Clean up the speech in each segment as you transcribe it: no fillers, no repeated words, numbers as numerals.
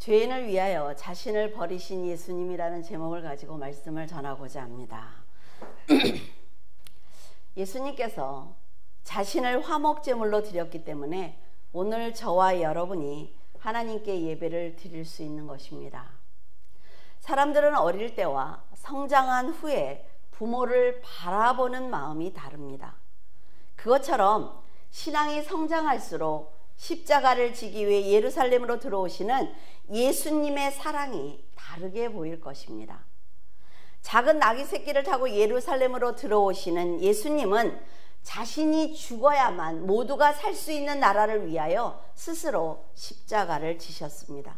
죄인을 위하여 자신을 버리신 예수님이라는 제목을 가지고 말씀을 전하고자 합니다. 예수님께서 자신을 화목제물로 드렸기 때문에 오늘 저와 여러분이 하나님께 예배를 드릴 수 있는 것입니다. 사람들은 어릴 때와 성장한 후에 부모를 바라보는 마음이 다릅니다. 그것처럼 신앙이 성장할수록 십자가를 지기 위해 예루살렘으로 들어오시는 예수님의 사랑이 다르게 보일 것입니다. 작은 나귀 새끼를 타고 예루살렘으로 들어오시는 예수님은 자신이 죽어야만 모두가 살 수 있는 나라를 위하여 스스로 십자가를 지셨습니다.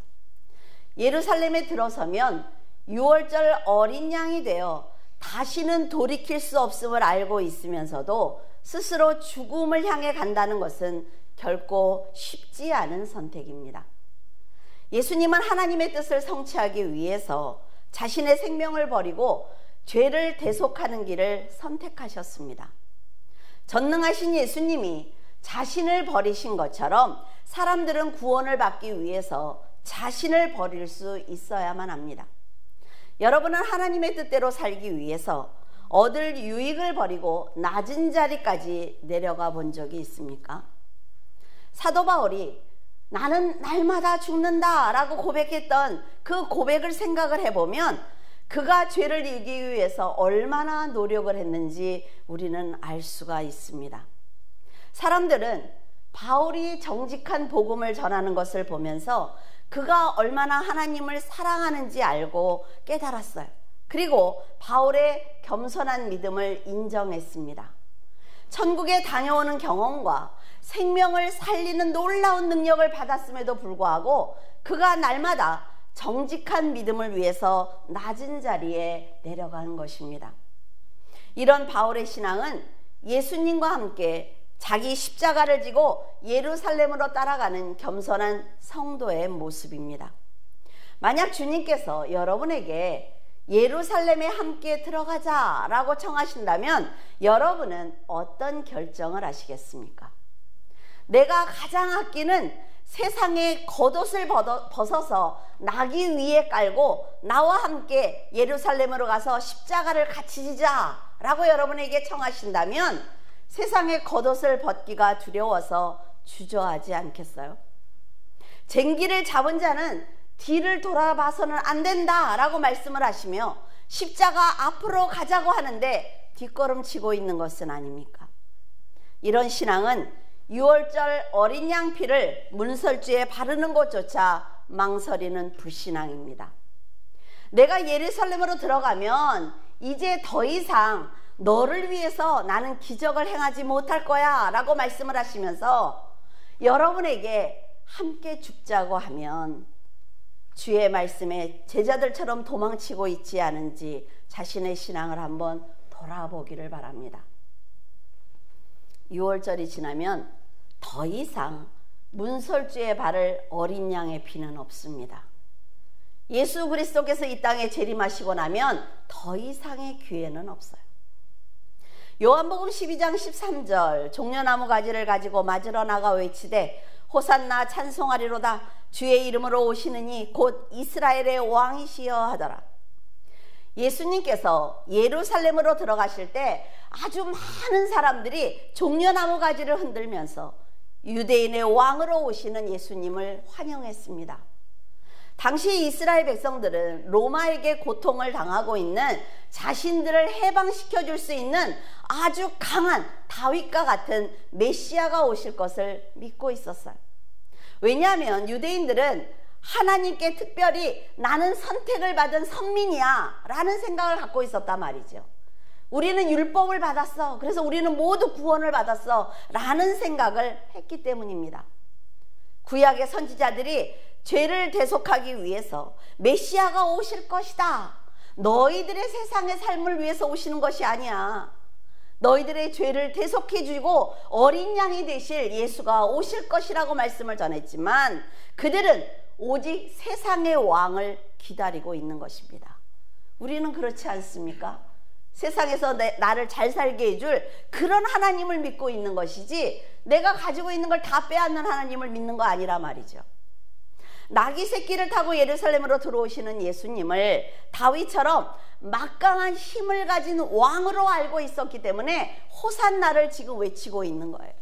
예루살렘에 들어서면 유월절 어린 양이 되어 다시는 돌이킬 수 없음을 알고 있으면서도 스스로 죽음을 향해 간다는 것은 결코 쉽지 않은 선택입니다. 예수님은 하나님의 뜻을 성취하기 위해서 자신의 생명을 버리고 죄를 대속하는 길을 선택하셨습니다. 전능하신 예수님이 자신을 버리신 것처럼 사람들은 구원을 받기 위해서 자신을 버릴 수 있어야만 합니다. 여러분은 하나님의 뜻대로 살기 위해서 얻을 유익을 버리고 낮은 자리까지 내려가 본 적이 있습니까? 사도 바울이 나는 날마다 죽는다 라고 고백했던 그 고백을 생각을 해보면 그가 죄를 이기기 위해서 얼마나 노력을 했는지 우리는 알 수가 있습니다. 사람들은 바울이 정직한 복음을 전하는 것을 보면서 그가 얼마나 하나님을 사랑하는지 알고 깨달았어요. 그리고 바울의 겸손한 믿음을 인정했습니다. 천국에 다녀오는 경험과 생명을 살리는 놀라운 능력을 받았음에도 불구하고 그가 날마다 정직한 믿음을 위해서 낮은 자리에 내려가는 것입니다. 이런 바울의 신앙은 예수님과 함께 자기 십자가를 지고 예루살렘으로 따라가는 겸손한 성도의 모습입니다. 만약 주님께서 여러분에게 예루살렘에 함께 들어가자 라고 청하신다면 여러분은 어떤 결정을 하시겠습니까? 내가 가장 아끼는 세상의 겉옷을 벗어서 나귀 위에 깔고 나와 함께 예루살렘으로 가서 십자가를 같이 지자 라고 여러분에게 청하신다면 세상의 겉옷을 벗기가 두려워서 주저하지 않겠어요? 쟁기를 잡은 자는 뒤를 돌아봐서는 안 된다 라고 말씀을 하시며 십자가 앞으로 가자고 하는데 뒷걸음치고 있는 것은 아닙니까? 이런 신앙은 유월절 어린 양 피를 문설주에 바르는 것조차 망설이는 불신앙입니다. 내가 예루살렘으로 들어가면 이제 더 이상 너를 위해서 나는 기적을 행하지 못할 거야 라고 말씀을 하시면서 여러분에게 함께 죽자고 하면 주의 말씀에 제자들처럼 도망치고 있지 않은지 자신의 신앙을 한번 돌아보기를 바랍니다. 6월절이 지나면 더 이상 문설주에 바를 어린 양의 피는 없습니다. 예수 그리스도께서 이 땅에 재림하시고 나면 더 이상의 기회는 없어요. 요한복음 12장 13절 종려나무 가지를 가지고 맞으러 나가 외치되 호산나 찬송하리로다 주의 이름으로 오시느니 곧 이스라엘의 왕이시여 하더라. 예수님께서 예루살렘으로 들어가실 때 아주 많은 사람들이 종려나무 가지를 흔들면서 유대인의 왕으로 오시는 예수님을 환영했습니다. 당시 이스라엘 백성들은 로마에게 고통을 당하고 있는 자신들을 해방시켜 줄 수 있는 아주 강한 다윗과 같은 메시아가 오실 것을 믿고 있었어요. 왜냐하면 유대인들은 하나님께 특별히 나는 선택을 받은 선민이야 라는 생각을 갖고 있었단 말이죠. 우리는 율법을 받았어. 그래서 우리는 모두 구원을 받았어 라는 생각을 했기 때문입니다. 구약의 선지자들이 죄를 대속하기 위해서 메시아가 오실 것이다. 너희들의 세상의 삶을 위해서 오시는 것이 아니야. 너희들의 죄를 대속해 주고 어린 양이 되실 예수가 오실 것이라고 말씀을 전했지만 그들은 오직 세상의 왕을 기다리고 있는 것입니다. 우리는 그렇지 않습니까? 세상에서 나를 잘 살게 해줄 그런 하나님을 믿고 있는 것이지 내가 가지고 있는 걸 다 빼앗는 하나님을 믿는 거 아니라 말이죠. 나귀 새끼를 타고 예루살렘으로 들어오시는 예수님을 다윗처럼 막강한 힘을 가진 왕으로 알고 있었기 때문에 호산나를 지금 외치고 있는 거예요.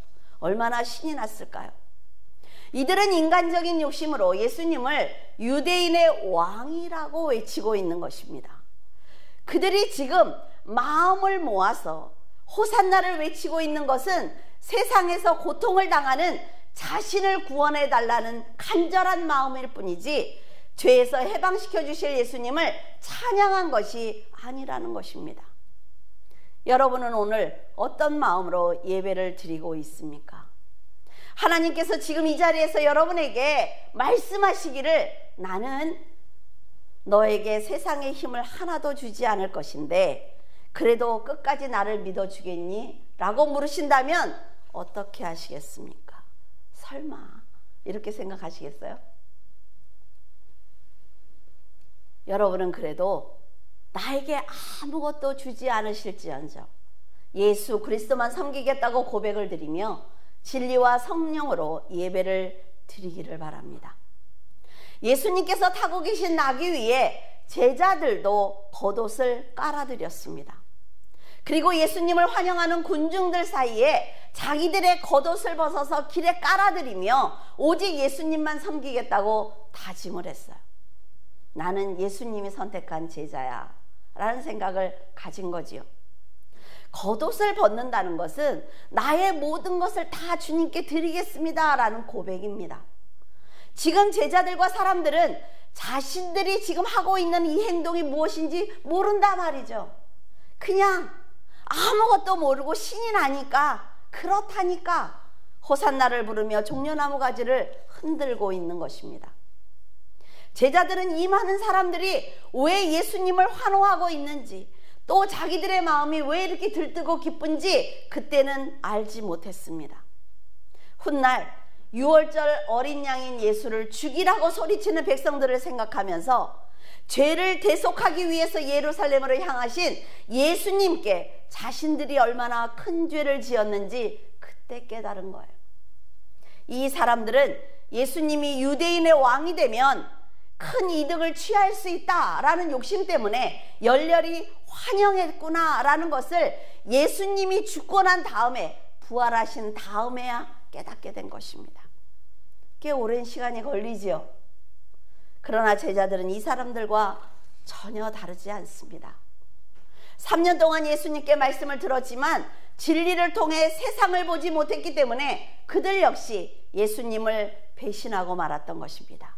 얼마나 신이 났을까요? 이들은 인간적인 욕심으로 예수님을 유대인의 왕이라고 외치고 있는 것입니다. 그들이 지금 마음을 모아서 호산나를 외치고 있는 것은 세상에서 고통을 당하는 자신을 구원해 달라는 간절한 마음일 뿐이지 죄에서 해방시켜 주실 예수님을 찬양한 것이 아니라는 것입니다. 여러분은 오늘 어떤 마음으로 예배를 드리고 있습니까? 하나님께서 지금 이 자리에서 여러분에게 말씀하시기를 나는 너에게 세상의 힘을 하나도 주지 않을 것인데 그래도 끝까지 나를 믿어주겠니? 라고 물으신다면 어떻게 하시겠습니까? 설마 이렇게 생각하시겠어요? 여러분은 그래도 나에게 아무것도 주지 않으실지언정 예수 그리스도만 섬기겠다고 고백을 드리며 진리와 성령으로 예배를 드리기를 바랍니다. 예수님께서 타고 계신 나귀 위에 제자들도 겉옷을 깔아드렸습니다. 그리고 예수님을 환영하는 군중들 사이에 자기들의 겉옷을 벗어서 길에 깔아드리며 오직 예수님만 섬기겠다고 다짐을 했어요. 나는 예수님이 선택한 제자야 라는 생각을 가진 거지요. 겉옷을 벗는다는 것은 나의 모든 것을 다 주님께 드리겠습니다 라는 고백입니다. 지금 제자들과 사람들은 자신들이 지금 하고 있는 이 행동이 무엇인지 모른단 말이죠. 그냥 아무것도 모르고 신이 나니까 그렇다니까 호산나를 부르며 종려나무 가지를 흔들고 있는 것입니다. 제자들은 이 많은 사람들이 왜 예수님을 환호하고 있는지 또 자기들의 마음이 왜 이렇게 들뜨고 기쁜지 그때는 알지 못했습니다. 훗날 유월절 어린 양인 예수를 죽이라고 소리치는 백성들을 생각하면서 죄를 대속하기 위해서 예루살렘으로 향하신 예수님께 자신들이 얼마나 큰 죄를 지었는지 그때 깨달은 거예요. 이 사람들은 예수님이 유대인의 왕이 되면 큰 이득을 취할 수 있다라는 욕심 때문에 열렬히 환영했구나라는 것을 예수님이 죽고 난 다음에 부활하신 다음에야 깨닫게 된 것입니다. 꽤 오랜 시간이 걸리지요. 그러나 제자들은 이 사람들과 전혀 다르지 않습니다. 3년 동안 예수님께 말씀을 들었지만 진리를 통해 세상을 보지 못했기 때문에 그들 역시 예수님을 배신하고 말았던 것입니다.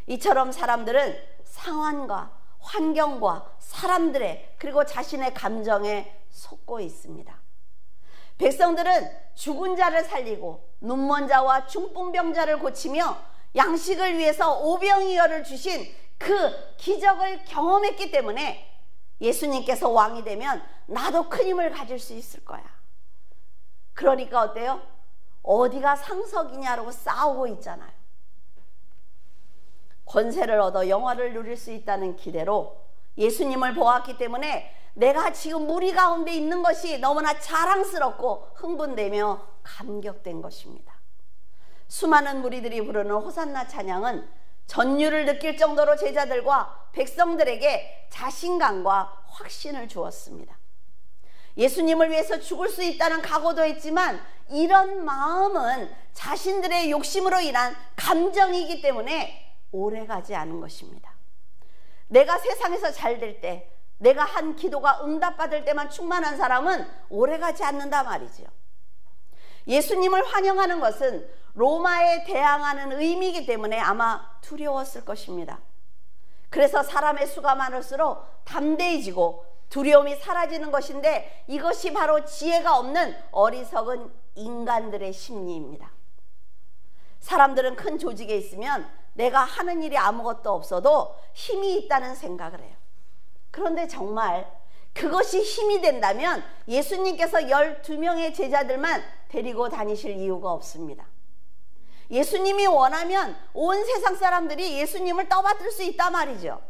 이처럼 사람들은 상황과 환경과 사람들의 그리고 자신의 감정에 속고 있습니다. 백성들은 죽은 자를 살리고 눈먼 자와 중풍병자를 고치며 양식을 위해서 오병이어를 주신 그 기적을 경험했기 때문에 예수님께서 왕이 되면 나도 큰 힘을 가질 수 있을 거야. 그러니까 어때요? 어디가 상석이냐라고 싸우고 있잖아요. 권세를 얻어 영화를 누릴 수 있다는 기대로 예수님을 보았기 때문에 내가 지금 무리 가운데 있는 것이 너무나 자랑스럽고 흥분되며 감격된 것입니다. 수많은 무리들이 부르는 호산나 찬양은 전율을 느낄 정도로 제자들과 백성들에게 자신감과 확신을 주었습니다. 예수님을 위해서 죽을 수 있다는 각오도 했지만 이런 마음은 자신들의 욕심으로 인한 감정이기 때문에 오래가지 않은 것입니다. 내가 세상에서 잘 될 때, 내가 한 기도가 응답받을 때만 충만한 사람은 오래가지 않는다 말이죠. 예수님을 환영하는 것은 로마에 대항하는 의미이기 때문에 아마 두려웠을 것입니다. 그래서 사람의 수가 많을수록 담대해지고 두려움이 사라지는 것인데 이것이 바로 지혜가 없는 어리석은 인간들의 심리입니다. 사람들은 큰 조직에 있으면 내가 하는 일이 아무것도 없어도 힘이 있다는 생각을 해요. 그런데 정말 그것이 힘이 된다면 예수님께서 12명의 제자들만 데리고 다니실 이유가 없습니다. 예수님이 원하면 온 세상 사람들이 예수님을 떠받들 수 있단 말이죠.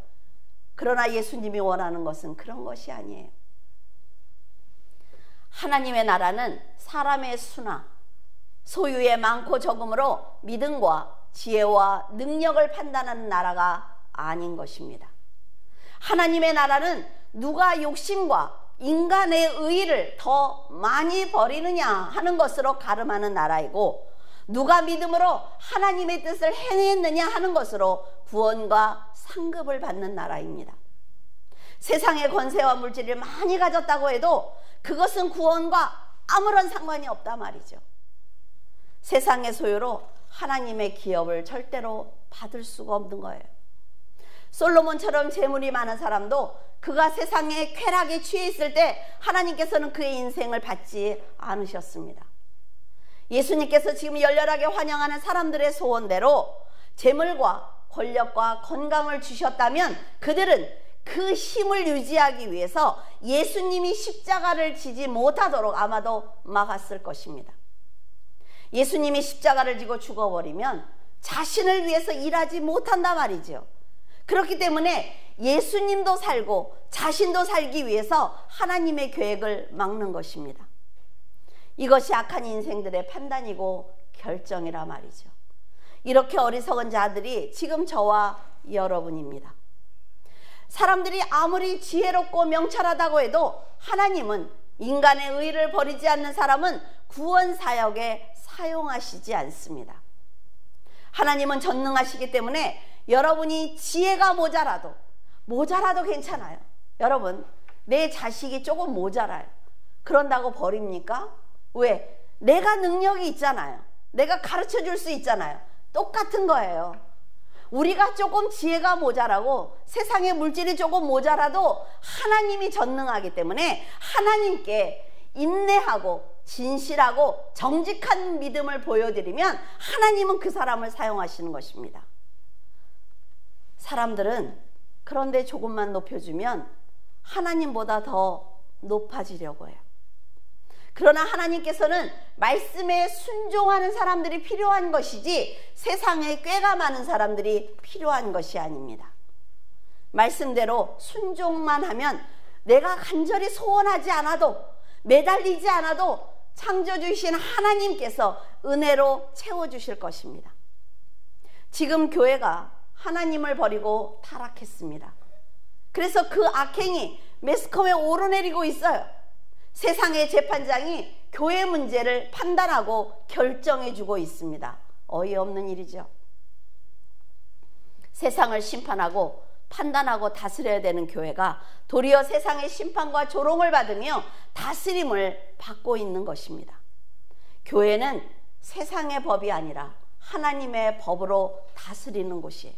그러나 예수님이 원하는 것은 그런 것이 아니에요. 하나님의 나라는 사람의 수나 소유의 많고 적음으로 믿음과 지혜와 능력을 판단하는 나라가 아닌 것입니다. 하나님의 나라는 누가 욕심과 인간의 의의를 더 많이 버리느냐 하는 것으로 가름하는 나라이고, 누가 믿음으로 하나님의 뜻을 해냈느냐 하는 것으로 구원과 상급을 받는 나라입니다. 세상의 권세와 물질을 많이 가졌다고 해도 그것은 구원과 아무런 상관이 없단 말이죠. 세상의 소유로 하나님의 기업을 절대로 받을 수가 없는 거예요. 솔로몬처럼 재물이 많은 사람도 그가 세상의 쾌락에 취해 있을 때 하나님께서는 그의 인생을 받지 않으셨습니다. 예수님께서 지금 열렬하게 환영하는 사람들의 소원대로 재물과 권력과 건강을 주셨다면 그들은 그 힘을 유지하기 위해서 예수님이 십자가를 지지 못하도록 아마도 막았을 것입니다. 예수님이 십자가를 지고 죽어버리면 자신을 위해서 일하지 못한단 말이죠. 그렇기 때문에 예수님도 살고 자신도 살기 위해서 하나님의 계획을 막는 것입니다. 이것이 악한 인생들의 판단이고 결정이라 말이죠. 이렇게 어리석은 자들이 지금 저와 여러분입니다. 사람들이 아무리 지혜롭고 명철하다고 해도 하나님은 인간의 의의를 버리지 않는 사람은 구원 사역에 사용하시지 않습니다. 하나님은 전능하시기 때문에 여러분이 지혜가 모자라도 괜찮아요. 여러분, 내 자식이 조금 모자라요. 그런다고 버립니까? 왜? 내가 능력이 있잖아요. 내가 가르쳐 줄 수 있잖아요. 똑같은 거예요. 우리가 조금 지혜가 모자라고 세상의 물질이 조금 모자라도 하나님이 전능하기 때문에 하나님께 인내하고 진실하고 정직한 믿음을 보여드리면 하나님은 그 사람을 사용하시는 것입니다. 사람들은 그런데 조금만 높여주면 하나님보다 더 높아지려고 해요. 그러나 하나님께서는 말씀에 순종하는 사람들이 필요한 것이지 세상에 꾀가 많은 사람들이 필요한 것이 아닙니다. 말씀대로 순종만 하면 내가 간절히 소원하지 않아도 매달리지 않아도 창조주신 하나님께서 은혜로 채워주실 것입니다. 지금 교회가 하나님을 버리고 타락했습니다. 그래서 그 악행이 매스컴에 오르내리고 있어요. 세상의 재판장이 교회 문제를 판단하고 결정해주고 있습니다. 어이없는 일이죠. 세상을 심판하고 판단하고 다스려야 되는 교회가 도리어 세상의 심판과 조롱을 받으며 다스림을 받고 있는 것입니다. 교회는 세상의 법이 아니라 하나님의 법으로 다스리는 곳이에요.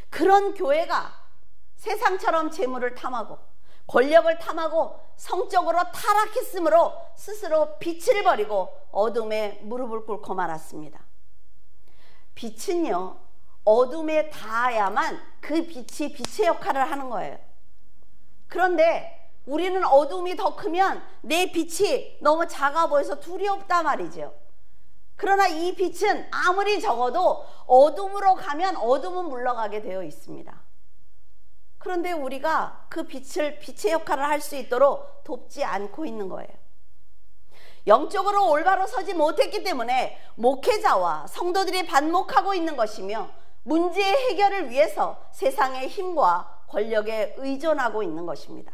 그런 교회가 세상처럼 재물을 탐하고 권력을 탐하고 성적으로 타락했으므로 스스로 빛을 버리고 어둠에 무릎을 꿇고 말았습니다. 빛은요, 어둠에 닿아야만 그 빛이 빛의 역할을 하는 거예요. 그런데 우리는 어둠이 더 크면 내 빛이 너무 작아 보여서 두렵단 말이죠. 그러나 이 빛은 아무리 적어도 어둠으로 가면 어둠은 물러가게 되어 있습니다. 그런데 우리가 그 빛을 빛의 역할을 할 수 있도록 돕지 않고 있는 거예요. 영적으로 올바로 서지 못했기 때문에 목회자와 성도들이 반목하고 있는 것이며 문제의 해결을 위해서 세상의 힘과 권력에 의존하고 있는 것입니다.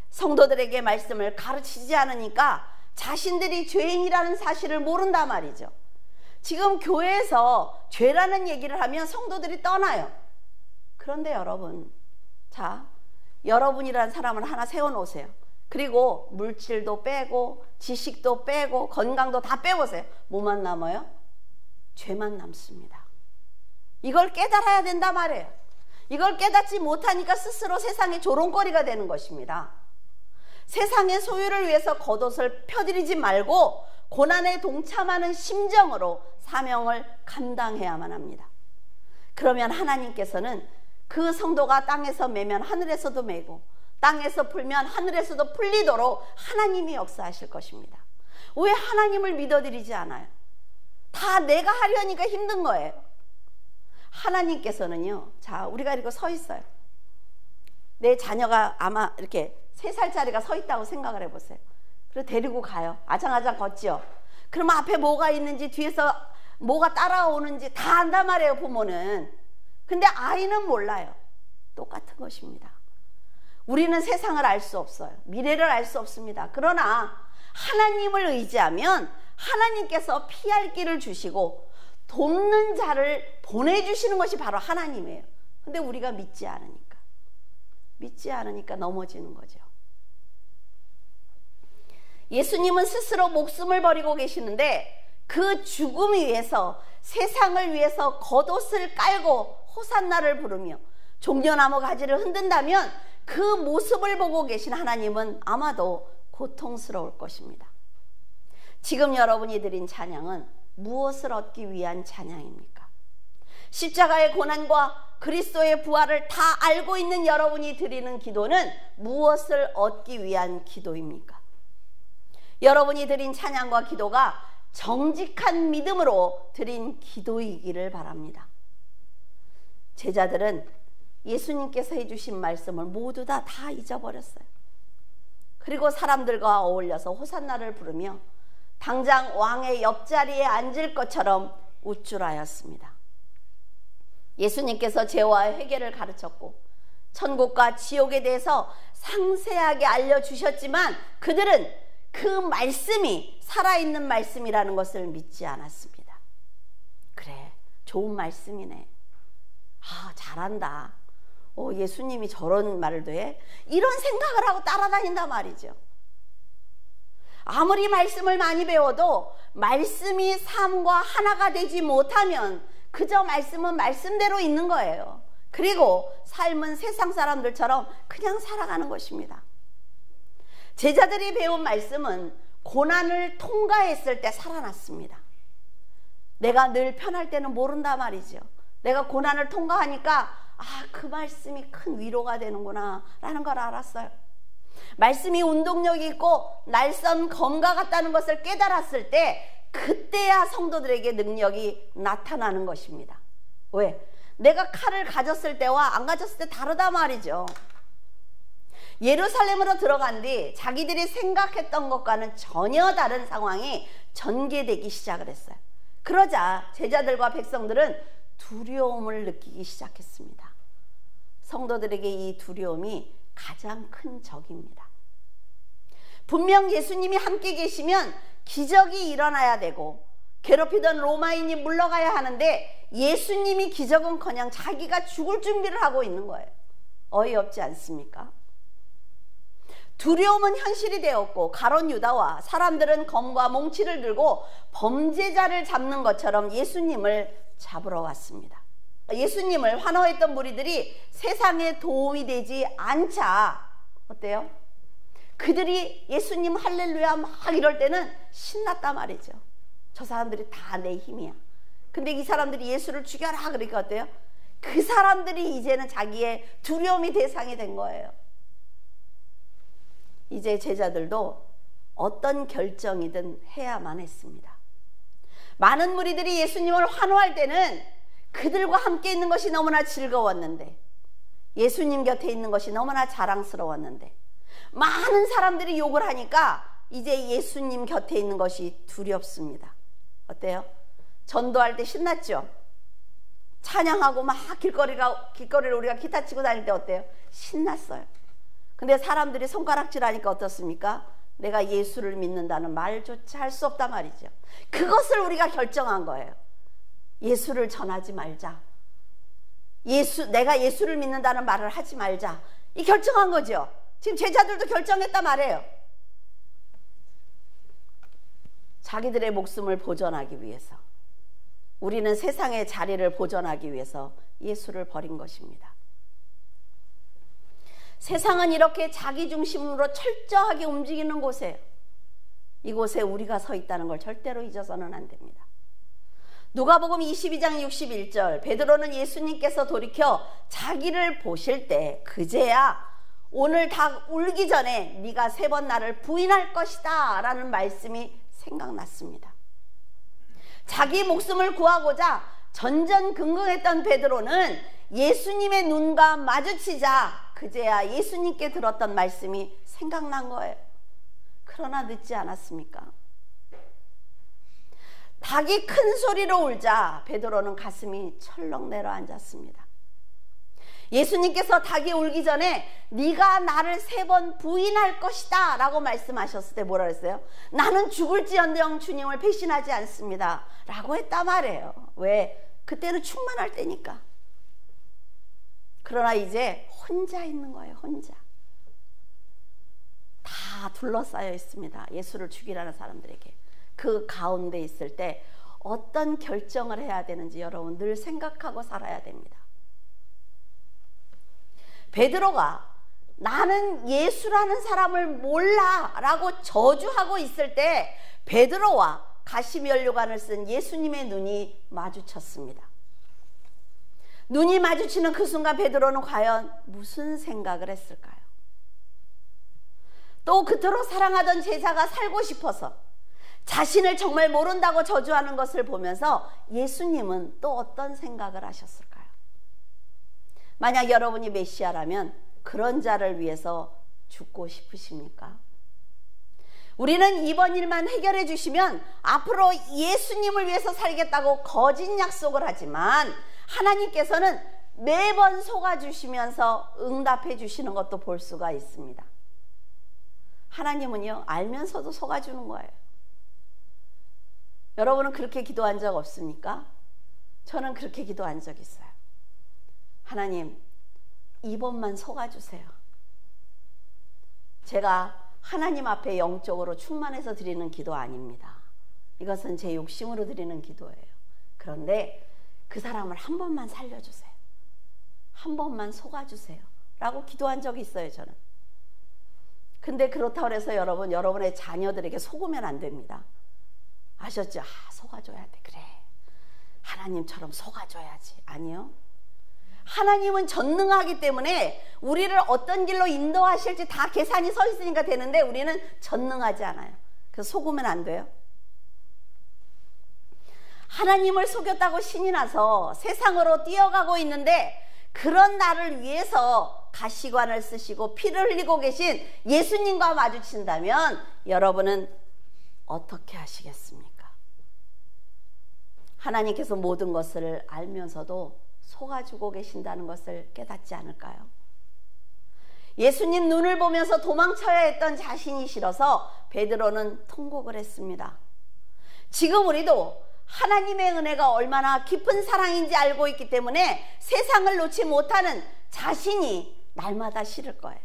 성도들에게 말씀을 가르치지 않으니까 자신들이 죄인이라는 사실을 모른단 말이죠. 지금 교회에서 죄라는 얘기를 하면 성도들이 떠나요. 그런데 여러분, 자, 여러분이라는 사람을 하나 세워놓으세요. 그리고 물질도 빼고 지식도 빼고 건강도 다 빼보세요. 뭐만 남아요? 죄만 남습니다. 이걸 깨달아야 된단 말이에요. 이걸 깨닫지 못하니까 스스로 세상의 조롱거리가 되는 것입니다. 세상의 소유를 위해서 겉옷을 펴드리지 말고 고난에 동참하는 심정으로 사명을 감당해야만 합니다. 그러면 하나님께서는 그 성도가 땅에서 매면 하늘에서도 매고 땅에서 풀면 하늘에서도 풀리도록 하나님이 역사하실 것입니다. 왜 하나님을 믿어드리지 않아요? 다 내가 하려니까 힘든 거예요. 하나님께서는요, 자, 우리가 이렇게 서 있어요. 내 자녀가 아마 이렇게 3살짜리가 서 있다고 생각을 해보세요. 그리고 데리고 가요. 아장아장 걷지요. 그러면 앞에 뭐가 있는지 뒤에서 뭐가 따라오는지 다 안단 말이에요, 부모는. 근데 아이는 몰라요. 똑같은 것입니다. 우리는 세상을 알 수 없어요. 미래를 알 수 없습니다. 그러나 하나님을 의지하면 하나님께서 피할 길을 주시고 돕는 자를 보내주시는 것이 바로 하나님이에요. 근데 우리가 믿지 않으니까 넘어지는 거죠. 예수님은 스스로 목숨을 버리고 계시는데 그 죽음 위에서, 세상을 위해서 겉옷을 깔고 호산나를 부르며 종려나무 가지를 흔든다면 그 모습을 보고 계신 하나님은 아마도 고통스러울 것입니다. 지금 여러분이 드린 찬양은 무엇을 얻기 위한 찬양입니까? 십자가의 고난과 그리스도의 부활을 다 알고 있는 여러분이 드리는 기도는 무엇을 얻기 위한 기도입니까? 여러분이 드린 찬양과 기도가 정직한 믿음으로 드린 기도이기를 바랍니다. 제자들은 예수님께서 해주신 말씀을 모두 다 잊어버렸어요. 그리고 사람들과 어울려서 호산나를 부르며 당장 왕의 옆자리에 앉을 것처럼 우쭐하였습니다. 예수님께서 죄와 회개를 가르쳤고 천국과 지옥에 대해서 상세하게 알려주셨지만 그들은 그 말씀이 살아있는 말씀이라는 것을 믿지 않았습니다. 그래, 좋은 말씀이네. 아, 잘한다. 예수님이 저런 말도 해? 이런 생각을 하고 따라다닌단 말이죠. 아무리 말씀을 많이 배워도 말씀이 삶과 하나가 되지 못하면 그저 말씀은 말씀대로 있는 거예요. 그리고 삶은 세상 사람들처럼 그냥 살아가는 것입니다. 제자들이 배운 말씀은 고난을 통과했을 때 살아났습니다. 내가 늘 편할 때는 모른다 말이죠. 내가 고난을 통과하니까 그 말씀이 큰 위로가 되는구나 라는 걸 알았어요. 말씀이 운동력이 있고 날선 검과 같다는 것을 깨달았을 때 그때야 성도들에게 능력이 나타나는 것입니다. 왜? 내가 칼을 가졌을 때와 안 가졌을 때 다르다 말이죠. 예루살렘으로 들어간 뒤 자기들이 생각했던 것과는 전혀 다른 상황이 전개되기 시작을 했어요. 그러자 제자들과 백성들은 두려움을 느끼기 시작했습니다. 성도들에게 이 두려움이 가장 큰 적입니다. 분명 예수님이 함께 계시면 기적이 일어나야 되고 괴롭히던 로마인이 물러가야 하는데 예수님이 기적은커녕 자기가 죽을 준비를 하고 있는 거예요. 어이없지 않습니까? 두려움은 현실이 되었고 가룟 유다와 사람들은 검과 몽치를 들고 범죄자를 잡는 것처럼 예수님을 잡으러 왔습니다. 예수님을 환호했던 무리들이 세상에 도움이 되지 않자 어때요? 그들이 예수님 할렐루야 막 이럴 때는 신났단 말이죠. 저 사람들이 다 내 힘이야. 근데 이 사람들이 예수를 죽여라 그러니까 어때요? 그 사람들이 이제는 자기의 두려움이 대상이 된 거예요. 이제 제자들도 어떤 결정이든 해야만 했습니다. 많은 무리들이 예수님을 환호할 때는 그들과 함께 있는 것이 너무나 즐거웠는데, 예수님 곁에 있는 것이 너무나 자랑스러웠는데, 많은 사람들이 욕을 하니까 이제 예수님 곁에 있는 것이 두렵습니다. 어때요? 전도할 때 신났죠? 찬양하고 막 길거리를 우리가 기타 치고 다닐 때 어때요? 신났어요. 근데 사람들이 손가락질 하니까 어떻습니까? 내가 예수를 믿는다는 말조차 할 수 없단 말이죠. 그것을 우리가 결정한 거예요. 예수를 전하지 말자. 내가 예수를 믿는다는 말을 하지 말자. 이 결정한 거죠. 지금 제자들도 결정했단 말이에요. 자기들의 목숨을 보존하기 위해서, 우리는 세상의 자리를 보존하기 위해서 예수를 버린 것입니다. 세상은 이렇게 자기 중심으로 철저하게 움직이는 곳이에요. 이곳에 우리가 서 있다는 걸 절대로 잊어서는 안 됩니다. 누가복음 22장 61절, 베드로는 예수님께서 돌이켜 자기를 보실 때 그제야 오늘 닭 울기 전에 네가 3번 나를 부인할 것이다 라는 말씀이 생각났습니다. 자기 목숨을 구하고자 전전긍긍했던 베드로는 예수님의 눈과 마주치자 그제야 예수님께 들었던 말씀이 생각난 거예요. 그러나 늦지 않았습니까? 닭이 큰 소리로 울자 베드로는 가슴이 철렁 내려앉았습니다. 예수님께서 닭이 울기 전에 네가 나를 3번 부인할 것이다 라고 말씀하셨을 때 뭐라 그랬어요? 나는 죽을지언정 주님을 배신하지 않습니다 라고 했단 말이에요. 왜? 그때는 충만할 때니까. 그러나 이제 혼자 있는 거예요. 혼자. 다 둘러싸여 있습니다. 예수를 죽이라는 사람들에게. 그 가운데 있을 때 어떤 결정을 해야 되는지 여러분 늘 생각하고 살아야 됩니다. 베드로가 나는 예수라는 사람을 몰라 라고 저주하고 있을 때 베드로와 가시면류관을 쓴 예수님의 눈이 마주쳤습니다. 눈이 마주치는 그 순간 베드로는 과연 무슨 생각을 했을까요? 또 그토록 사랑하던 제자가 살고 싶어서 자신을 정말 모른다고 저주하는 것을 보면서 예수님은 또 어떤 생각을 하셨을까요? 만약 여러분이 메시아라면 그런 자를 위해서 죽고 싶으십니까? 우리는 이번 일만 해결해 주시면 앞으로 예수님을 위해서 살겠다고 거짓 약속을 하지만 하나님께서는 매번 속아주시면서 응답해 주시는 것도 볼 수가 있습니다. 하나님은요, 알면서도 속아주는 거예요. 여러분은 그렇게 기도한 적 없습니까? 저는 그렇게 기도한 적 있어요. 하나님, 이번만 속아주세요. 제가 하나님 앞에 영적으로 충만해서 드리는 기도 아닙니다. 이것은 제 욕심으로 드리는 기도예요. 그런데 그 사람을 한 번만 살려주세요. 한 번만 속아주세요. 라고 기도한 적이 있어요, 저는. 근데 그렇다고 해서 여러분, 여러분의 자녀들에게 속으면 안 됩니다. 아셨죠? 속아줘야 돼. 그래. 하나님처럼 속아줘야지. 아니요. 하나님은 전능하기 때문에 우리를 어떤 길로 인도하실지 다 계산이 서 있으니까 되는데 우리는 전능하지 않아요. 그래서 속으면 안 돼요. 하나님을 속였다고 신이 나서 세상으로 뛰어가고 있는데 그런 나를 위해서 가시관을 쓰시고 피를 흘리고 계신 예수님과 마주친다면 여러분은 어떻게 하시겠습니까? 하나님께서 모든 것을 알면서도 속아주고 계신다는 것을 깨닫지 않을까요? 예수님 눈을 보면서 도망쳐야 했던 자신이 싫어서 베드로는 통곡을 했습니다. 지금 우리도 하나님의 은혜가 얼마나 깊은 사랑인지 알고 있기 때문에 세상을 놓지 못하는 자신이 날마다 싫을 거예요.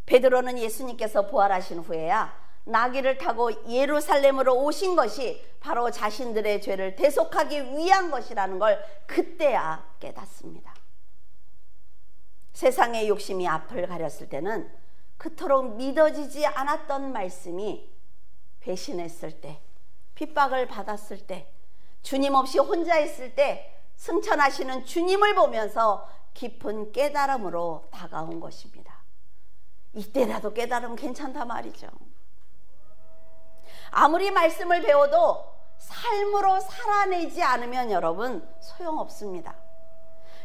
베드로는 예수님께서 부활하신 후에야 나귀를 타고 예루살렘으로 오신 것이 바로 자신들의 죄를 대속하기 위한 것이라는 걸 그때야 깨닫습니다. 세상의 욕심이 앞을 가렸을 때는 그토록 믿어지지 않았던 말씀이 배신했을 때, 핍박을 받았을 때, 주님 없이 혼자 있을 때 승천하시는 주님을 보면서 깊은 깨달음으로 다가온 것입니다. 이때라도 깨달으면 괜찮다 말이죠. 아무리 말씀을 배워도 삶으로 살아내지 않으면 여러분 소용없습니다.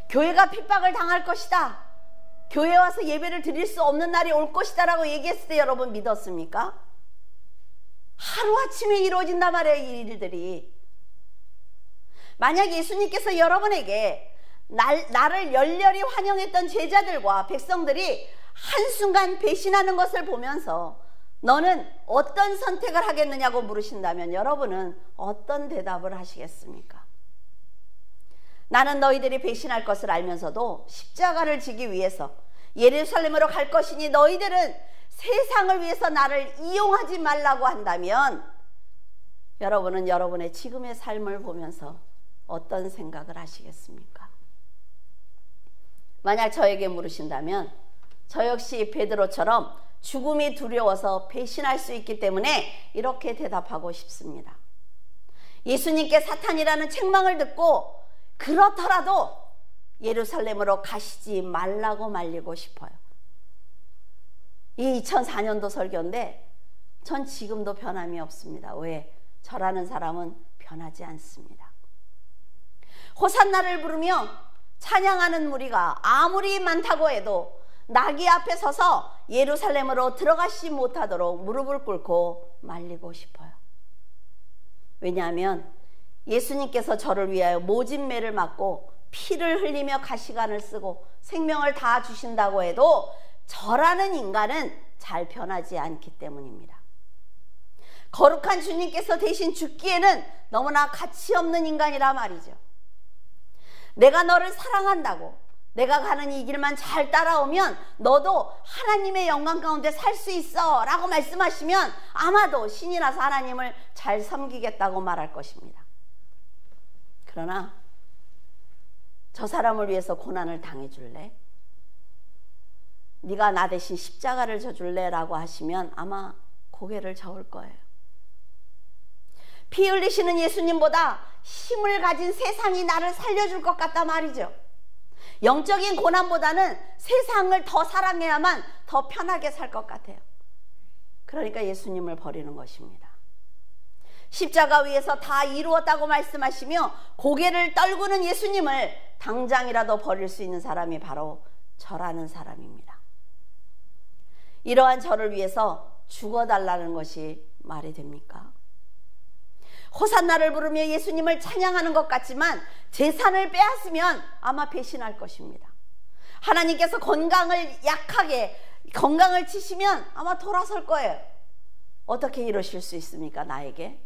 교회가 핍박을 당할 것이다, 교회 와서 예배를 드릴 수 없는 날이 올 것이다 라고 얘기했을 때 여러분 믿었습니까? 하루아침에 이루어진단 말이에요. 이 일들이. 만약 예수님께서 여러분에게 나를 열렬히 환영했던 제자들과 백성들이 한순간 배신하는 것을 보면서 너는 어떤 선택을 하겠느냐고 물으신다면 여러분은 어떤 대답을 하시겠습니까? 나는 너희들이 배신할 것을 알면서도 십자가를 지기 위해서 예루살렘으로 갈 것이니 너희들은 세상을 위해서 나를 이용하지 말라고 한다면 여러분은 여러분의 지금의 삶을 보면서 어떤 생각을 하시겠습니까? 만약 저에게 물으신다면 저 역시 베드로처럼 죽음이 두려워서 배신할 수 있기 때문에 이렇게 대답하고 싶습니다. 예수님께 사탄이라는 책망을 듣고 그렇더라도 예루살렘으로 가시지 말라고 말리고 싶어요. 이 2004년도 설교인데 전 지금도 변함이 없습니다. 왜? 저라는 사람은 변하지 않습니다. 호산나를 부르며 찬양하는 무리가 아무리 많다고 해도 나귀 앞에 서서 예루살렘으로 들어가지 못하도록 무릎을 꿇고 말리고 싶어요. 왜냐하면 예수님께서 저를 위하여 모진 매를 맞고 피를 흘리며 가시관을 쓰고 생명을 다 주신다고 해도 저라는 인간은 잘 변하지 않기 때문입니다. 거룩한 주님께서 대신 죽기에는 너무나 가치 없는 인간이라 말이죠. 내가 너를 사랑한다고 내가 가는 이 길만 잘 따라오면 너도 하나님의 영광 가운데 살 수 있어 라고 말씀하시면 아마도 신이 나서 하나님을 잘 섬기겠다고 말할 것입니다. 그러나 저 사람을 위해서 고난을 당해줄래? 네가 나 대신 십자가를 져줄래? 라고 하시면 아마 고개를 저을 거예요. 피 흘리시는 예수님보다 힘을 가진 세상이 나를 살려줄 것 같다 말이죠. 영적인 고난보다는 세상을 더 사랑해야만 더 편하게 살 것 같아요. 그러니까 예수님을 버리는 것입니다. 십자가 위에서 다 이루었다고 말씀하시며 고개를 떨구는 예수님을 당장이라도 버릴 수 있는 사람이 바로 저라는 사람입니다. 이러한 저를 위해서 죽어달라는 것이 말이 됩니까? 호산나를 부르며 예수님을 찬양하는 것 같지만 재산을 빼앗으면 아마 배신할 것입니다. 하나님께서 건강을 치시면 아마 돌아설 거예요. 어떻게 이러실 수 있습니까? 나에게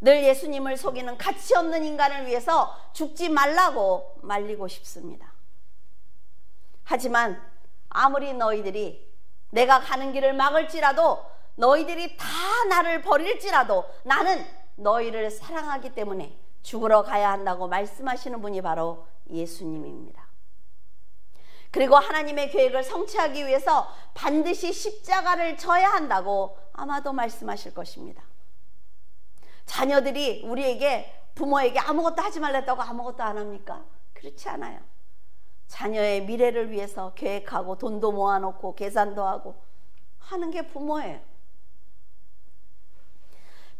늘 예수님을 속이는 가치 없는 인간을 위해서 죽지 말라고 말리고 싶습니다. 하지만 아무리 너희들이 내가 가는 길을 막을지라도 너희들이 다 나를 버릴지라도 나는 너희를 사랑하기 때문에 죽으러 가야 한다고 말씀하시는 분이 바로 예수님입니다. 그리고 하나님의 계획을 성취하기 위해서 반드시 십자가를 져야 한다고 아마도 말씀하실 것입니다. 자녀들이 우리에게 부모에게 아무것도 하지 말랬다고 아무것도 안 합니까? 그렇지 않아요. 자녀의 미래를 위해서 계획하고 돈도 모아놓고 계산도 하고 하는 게 부모예요.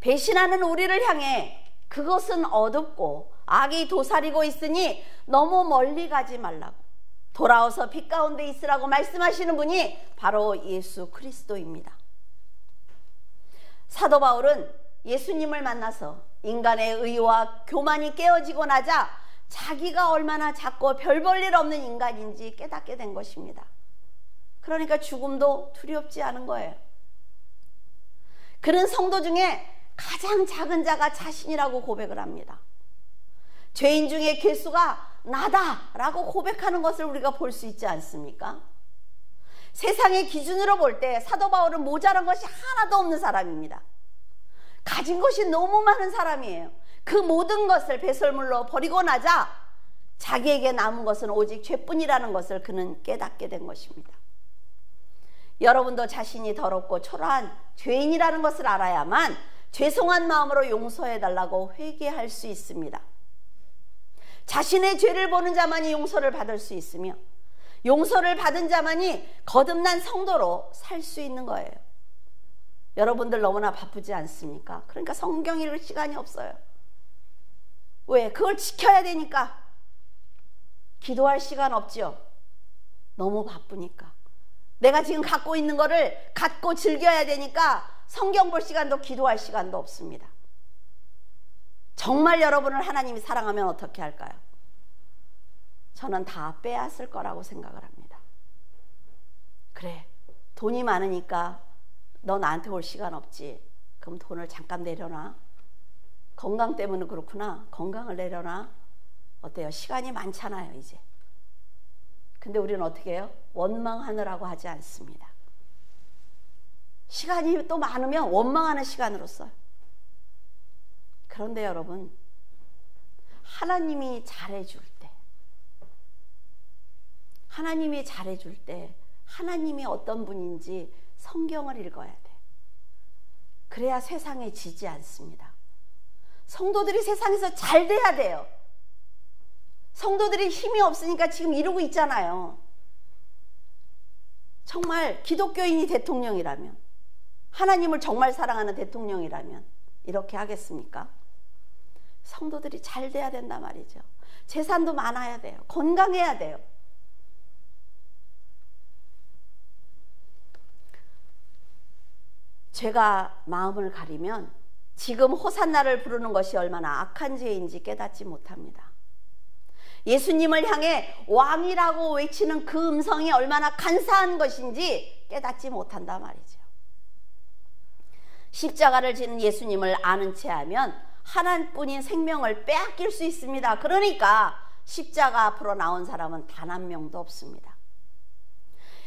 배신하는 우리를 향해 그것은 어둡고 악이 도사리고 있으니 너무 멀리 가지 말라고 돌아와서 빛 가운데 있으라고 말씀하시는 분이 바로 예수 그리스도입니다. 사도 바울은 예수님을 만나서 인간의 의와 교만이 깨어지고 나자 자기가 얼마나 작고 별 볼 일 없는 인간인지 깨닫게 된 것입니다. 그러니까 죽음도 두렵지 않은 거예요. 그는 성도 중에 가장 작은 자가 자신이라고 고백을 합니다. 죄인 중에 괴수가 나다라고 고백하는 것을 우리가 볼 수 있지 않습니까? 세상의 기준으로 볼 때 사도 바울은 모자란 것이 하나도 없는 사람입니다. 가진 것이 너무 많은 사람이에요. 그 모든 것을 배설물로 버리고 나자 자기에게 남은 것은 오직 죄뿐이라는 것을 그는 깨닫게 된 것입니다. 여러분도 자신이 더럽고 초라한 죄인이라는 것을 알아야만 죄송한 마음으로 용서해달라고 회개할 수 있습니다. 자신의 죄를 보는 자만이 용서를 받을 수 있으며 용서를 받은 자만이 거듭난 성도로 살 수 있는 거예요. 여러분들 너무나 바쁘지 않습니까? 그러니까 성경 읽을 시간이 없어요. 왜? 그걸 지켜야 되니까. 기도할 시간 없죠? 너무 바쁘니까. 내가 지금 갖고 있는 거를 갖고 즐겨야 되니까 성경 볼 시간도 기도할 시간도 없습니다. 정말 여러분을 하나님이 사랑하면 어떻게 할까요? 저는 다 빼앗을 거라고 생각을 합니다. 그래, 돈이 많으니까 너 나한테 올 시간 없지. 그럼 돈을 잠깐 내려놔. 건강 때문에 그렇구나. 건강을 내려놔. 어때요? 시간이 많잖아요 이제. 근데 우리는 어떻게 해요? 원망하느라고 하지 않습니다. 시간이 또 많으면 원망하는 시간으로 써요. 그런데 여러분, 하나님이 잘해줄 때, 하나님이 어떤 분인지 성경을 읽어야 돼. 그래야 세상에 지지 않습니다. 성도들이 세상에서 잘 돼야 돼요. 성도들이 힘이 없으니까 지금 이러고 있잖아요. 정말 기독교인이 대통령이라면, 하나님을 정말 사랑하는 대통령이라면 이렇게 하겠습니까? 성도들이 잘 돼야 된단 말이죠. 재산도 많아야 돼요. 건강해야 돼요. 죄가 마음을 가리면 지금 호산나를 부르는 것이 얼마나 악한 죄인지 깨닫지 못합니다. 예수님을 향해 왕이라고 외치는 그 음성이 얼마나 간사한 것인지 깨닫지 못한단 말이죠. 십자가를 지는 예수님을 아는 채 하면 하나뿐인 생명을 빼앗길 수 있습니다. 그러니까 십자가 앞으로 나온 사람은 단 한 명도 없습니다.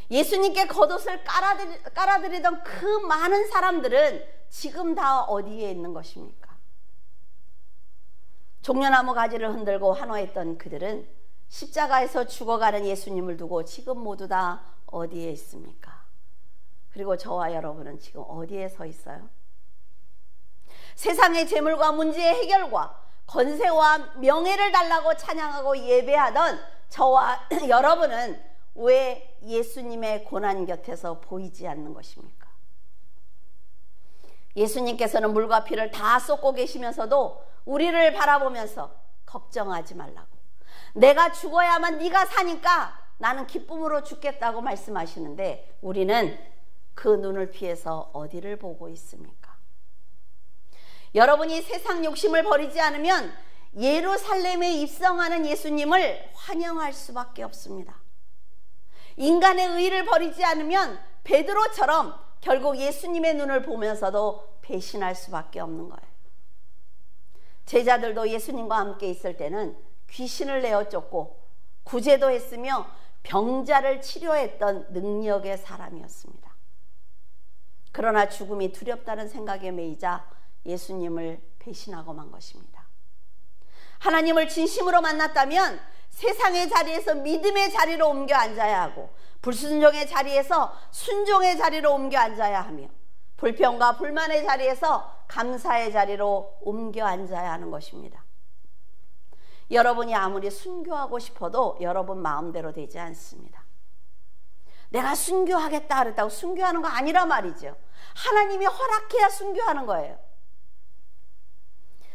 예수님께 겉옷을 깔아드리던 그 많은 사람들은 지금 다 어디에 있는 것입니까? 종려나무 가지를 흔들고 환호했던 그들은 십자가에서 죽어가는 예수님을 두고 지금 모두 다 어디에 있습니까? 그리고 저와 여러분은 지금 어디에 서 있어요? 세상의 재물과 문제의 해결과 건세와 명예를 달라고 찬양하고 예배하던 저와 여러분은 왜 예수님의 고난 곁에서 보이지 않는 것입니까? 예수님께서는 물과 피를 다 쏟고 계시면서도 우리를 바라보면서 걱정하지 말라고, 내가 죽어야만 네가 사니까 나는 기쁨으로 죽겠다고 말씀하시는데 우리는 그 눈을 피해서 어디를 보고 있습니까? 여러분이 세상 욕심을 버리지 않으면 예루살렘에 입성하는 예수님을 환영할 수밖에 없습니다. 인간의 의의를 버리지 않으면 베드로처럼 결국 예수님의 눈을 보면서도 배신할 수밖에 없는 거예요. 제자들도 예수님과 함께 있을 때는 귀신을 내어 쫓고 구제도 했으며 병자를 치료했던 능력의 사람이었습니다. 그러나 죽음이 두렵다는 생각에 매이자 예수님을 배신하고 만 것입니다. 하나님을 진심으로 만났다면 세상의 자리에서 믿음의 자리로 옮겨 앉아야 하고, 불순종의 자리에서 순종의 자리로 옮겨 앉아야 하며, 불평과 불만의 자리에서 감사의 자리로 옮겨 앉아야 하는 것입니다. 여러분이 아무리 순교하고 싶어도 여러분 마음대로 되지 않습니다. 내가 순교하겠다 그랬다고 순교하는 거 아니라 말이죠. 하나님이 허락해야 순교하는 거예요.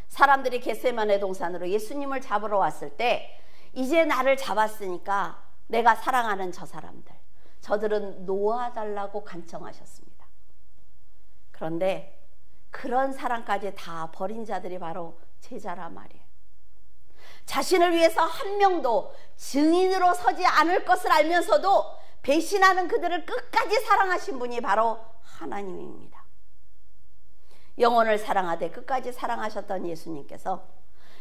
사람들이 겟세마네 동산으로 예수님을 잡으러 왔을 때 이제 나를 잡았으니까 내가 사랑하는 저 사람들, 저들은 놓아달라고 간청하셨습니다. 그런데 그런 사랑까지 다 버린 자들이 바로 제자란 말이에요. 자신을 위해서 한 명도 증인으로 서지 않을 것을 알면서도 배신하는 그들을 끝까지 사랑하신 분이 바로 하나님입니다. 영혼을 사랑하되 끝까지 사랑하셨던 예수님께서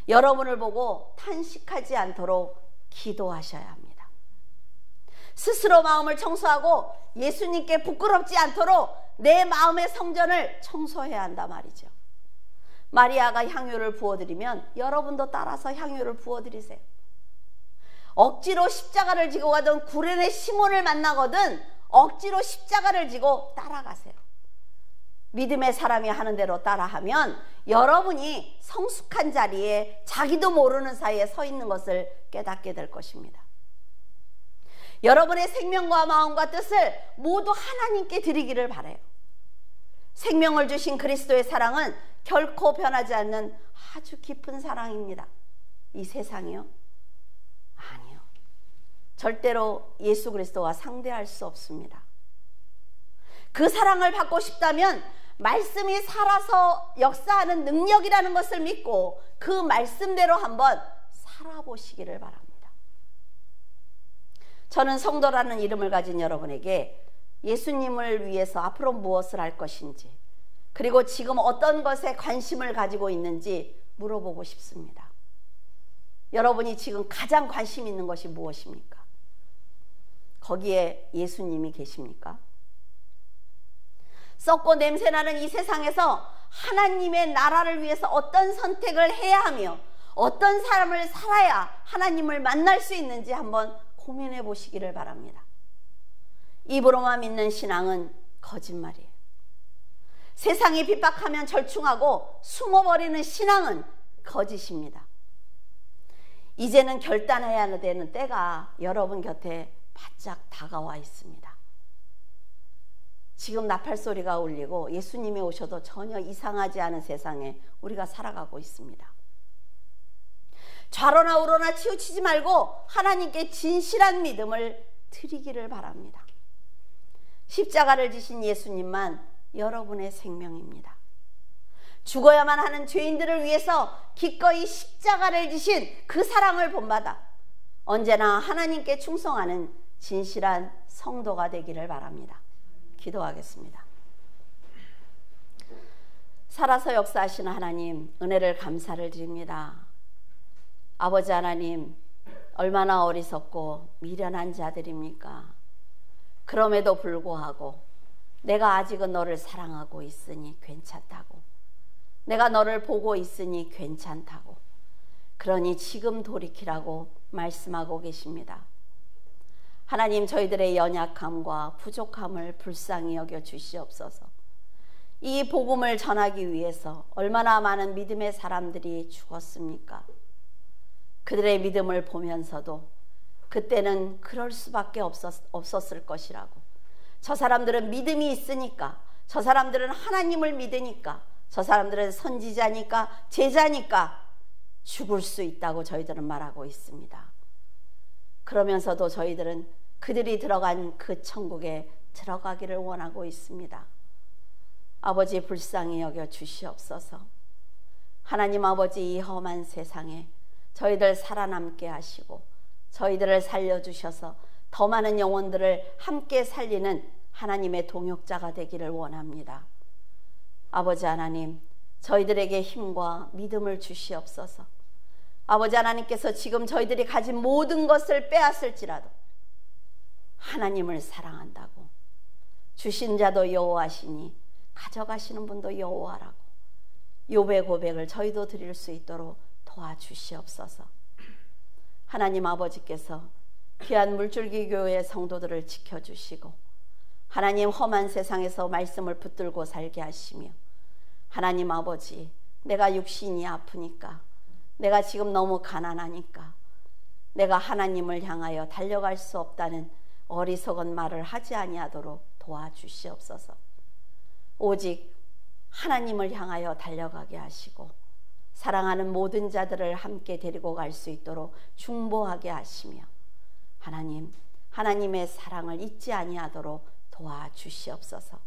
여러분을 보고 탄식하지 않도록 기도하셔야 합니다. 스스로 마음을 청소하고 예수님께 부끄럽지 않도록 내 마음의 성전을 청소해야 한단 말이죠. 마리아가 향유를 부어드리면 여러분도 따라서 향유를 부어드리세요. 억지로 십자가를 지고 가던 구레네 시몬을 만나거든 억지로 십자가를 지고 따라가세요. 믿음의 사람이 하는 대로 따라하면 여러분이 성숙한 자리에 자기도 모르는 사이에 서 있는 것을 깨닫게 될 것입니다. 여러분의 생명과 마음과 뜻을 모두 하나님께 드리기를 바라요. 생명을 주신 그리스도의 사랑은 결코 변하지 않는 아주 깊은 사랑입니다. 이 세상이요? 아니요. 절대로 예수 그리스도와 상대할 수 없습니다. 그 사랑을 받고 싶다면 말씀이 살아서 역사하는 능력이라는 것을 믿고 그 말씀대로 한번 살아보시기를 바랍니다. 저는 성도라는 이름을 가진 여러분에게 예수님을 위해서 앞으로 무엇을 할 것인지, 그리고 지금 어떤 것에 관심을 가지고 있는지 물어보고 싶습니다. 여러분이 지금 가장 관심 있는 것이 무엇입니까? 거기에 예수님이 계십니까? 썩고 냄새나는 이 세상에서 하나님의 나라를 위해서 어떤 선택을 해야 하며 어떤 삶을 살아야 하나님을 만날 수 있는지 한번 고민해 보시기를 바랍니다. 입으로만 믿는 신앙은 거짓말이에요. 세상이 핍박하면 절충하고 숨어버리는 신앙은 거짓입니다. 이제는 결단해야 되는 때가 여러분 곁에 바짝 다가와 있습니다. 지금 나팔 소리가 울리고 예수님이 오셔도 전혀 이상하지 않은 세상에 우리가 살아가고 있습니다. 좌로나 우로나 치우치지 말고 하나님께 진실한 믿음을 드리기를 바랍니다. 십자가를 지신 예수님만 여러분의 생명입니다. 죽어야만 하는 죄인들을 위해서 기꺼이 십자가를 지신 그 사랑을 본받아 언제나 하나님께 충성하는 진실한 성도가 되기를 바랍니다. 기도하겠습니다. 살아서 역사하시는 하나님, 은혜를 감사를 드립니다. 아버지 하나님, 얼마나 어리석고 미련한 자들입니까? 그럼에도 불구하고 내가 아직은 너를 사랑하고 있으니 괜찮다고, 내가 너를 보고 있으니 괜찮다고, 그러니 지금 돌이키라고 말씀하고 계십니다. 하나님, 저희들의 연약함과 부족함을 불쌍히 여겨 주시옵소서. 이 복음을 전하기 위해서 얼마나 많은 믿음의 사람들이 죽었습니까? 그들의 믿음을 보면서도 그때는 그럴 수밖에 없었을 것이라고, 저 사람들은 믿음이 있으니까, 저 사람들은 하나님을 믿으니까, 저 사람들은 선지자니까, 제자니까 죽을 수 있다고 저희들은 말하고 있습니다. 그러면서도 저희들은 그들이 들어간 그 천국에 들어가기를 원하고 있습니다. 아버지, 불쌍히 여겨 주시옵소서. 하나님 아버지, 이 험한 세상에 저희들 살아남게 하시고 저희들을 살려주셔서 더 많은 영혼들을 함께 살리는 하나님의 동역자가 되기를 원합니다. 아버지 하나님, 저희들에게 힘과 믿음을 주시옵소서. 아버지 하나님께서 지금 저희들이 가진 모든 것을 빼앗을지라도 하나님을 사랑한다고, 주신 자도 여호와시니 가져가시는 분도 여호와라고 욥의 고백을 저희도 드릴 수 있도록 도와주시옵소서. 하나님 아버지께서 귀한 물줄기 교회의 성도들을 지켜주시고 하나님, 험한 세상에서 말씀을 붙들고 살게 하시며, 하나님 아버지, 내가 육신이 아프니까, 내가 지금 너무 가난하니까 내가 하나님을 향하여 달려갈 수 없다는 어리석은 말을 하지 아니하도록 도와주시옵소서. 오직 하나님을 향하여 달려가게 하시고 사랑하는 모든 자들을 함께 데리고 갈 수 있도록 중보하게 하시며, 하나님, 하나님의 사랑을 잊지 아니하도록 도와주시옵소서.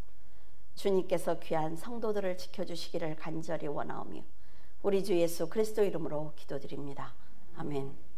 주님께서 귀한 성도들을 지켜주시기를 간절히 원하오며 우리 주 예수 그리스도 이름으로 기도드립니다. 아멘.